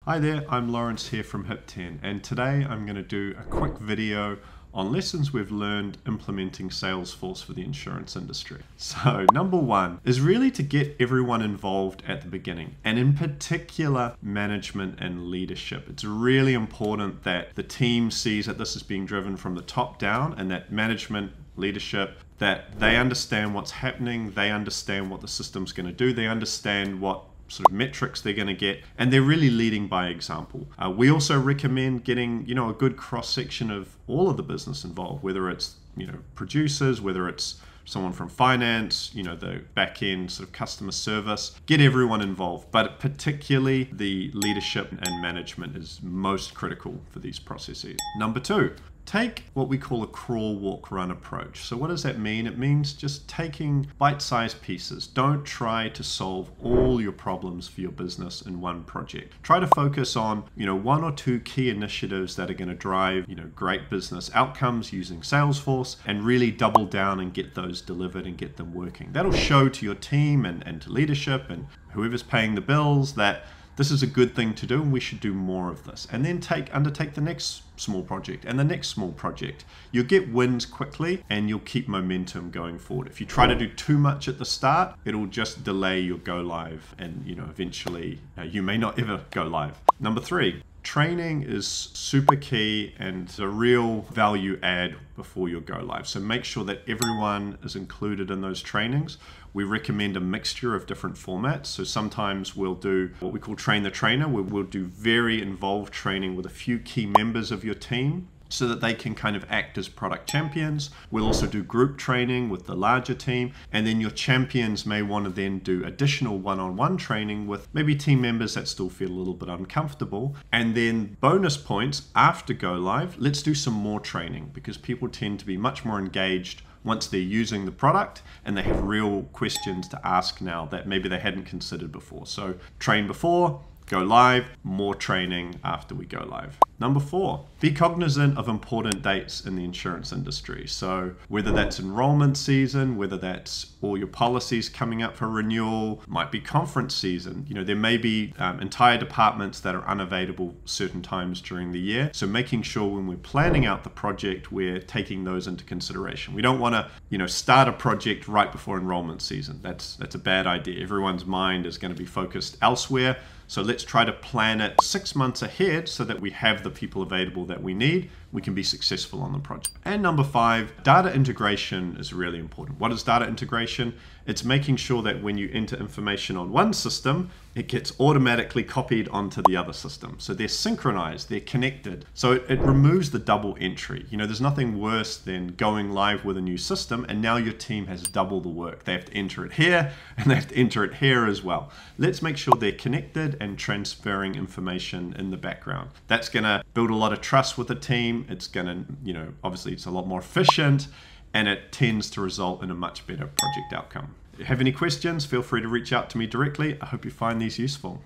Hi there, I'm Lawrence here from Hip10, and today I'm going to do a quick video on lessons we've learned implementing Salesforce for the insurance industry. So number one is really to get everyone involved at the beginning, and in particular management and leadership. It's really important that the team sees that this is being driven from the top down, and that management, leadership, that they understand what's happening, they understand what the system's going to do, they understand what sort of metrics they're going to get, and they're really leading by example. We also recommend getting a good cross-section of all of the business involved, whether it's producers, whether it's someone from finance, the back end sort of customer service. Get everyone involved, but particularly the leadership and management is most critical for these processes. Number two, take what we call a crawl, walk, run approach. So what does that mean? It means just taking bite-sized pieces. Don't try to solve all your problems for your business in one project. Try to focus on, one or two key initiatives that are going to drive, great business outcomes using Salesforce, and really double down and get those delivered and get them working. That'll show to your team and to leadership and whoever's paying the bills that this is a good thing to do and we should do more of this. And then undertake the next small project and the next small project. You'll get wins quickly and you'll keep momentum going forward. If you try to do too much at the start, it'll just delay your go live, and eventually you may not ever go live. Number three, training is super key and a real value add before you go live. So make sure that everyone is included in those trainings. We recommend a mixture of different formats. So sometimes we'll do what we call train the trainer, where we'll do very involved training with a few key members of your team, so that they can kind of act as product champions. We'll also do group training with the larger team, and then your champions may want to then do additional one-on-one training with maybe team members that still feel a little bit uncomfortable. And then bonus points after go live, let's do some more training, because people tend to be much more engaged once they're using the product and they have real questions to ask now that maybe they hadn't considered before. So train before, go live, more training after we go live. Number four, be cognizant of important dates in the insurance industry. So whether that's enrollment season, whether that's all your policies coming up for renewal, might be conference season. There may be entire departments that are unavailable certain times during the year. So making sure when we're planning out the project, we're taking those into consideration. We don't want to, start a project right before enrollment season. That's a bad idea. Everyone's mind is going to be focused elsewhere. So let's try to plan it 6 months ahead so that we have the people available that we need. We can be successful on the project. And number five, data integration is really important. What is data integration? It's making sure that when you enter information on one system, it gets automatically copied onto the other system. So they're synchronized, they're connected. So it removes the double entry. There's nothing worse than going live with a new system and now your team has double the work. They have to enter it here and they have to enter it here as well. Let's make sure they're connected and transferring information in the background. That's gonna build a lot of trust with the team. It's gonna, obviously it's a lot more efficient, and it tends to result in a much better project outcome. If you have any questions, feel free to reach out to me directly. I hope you find these useful.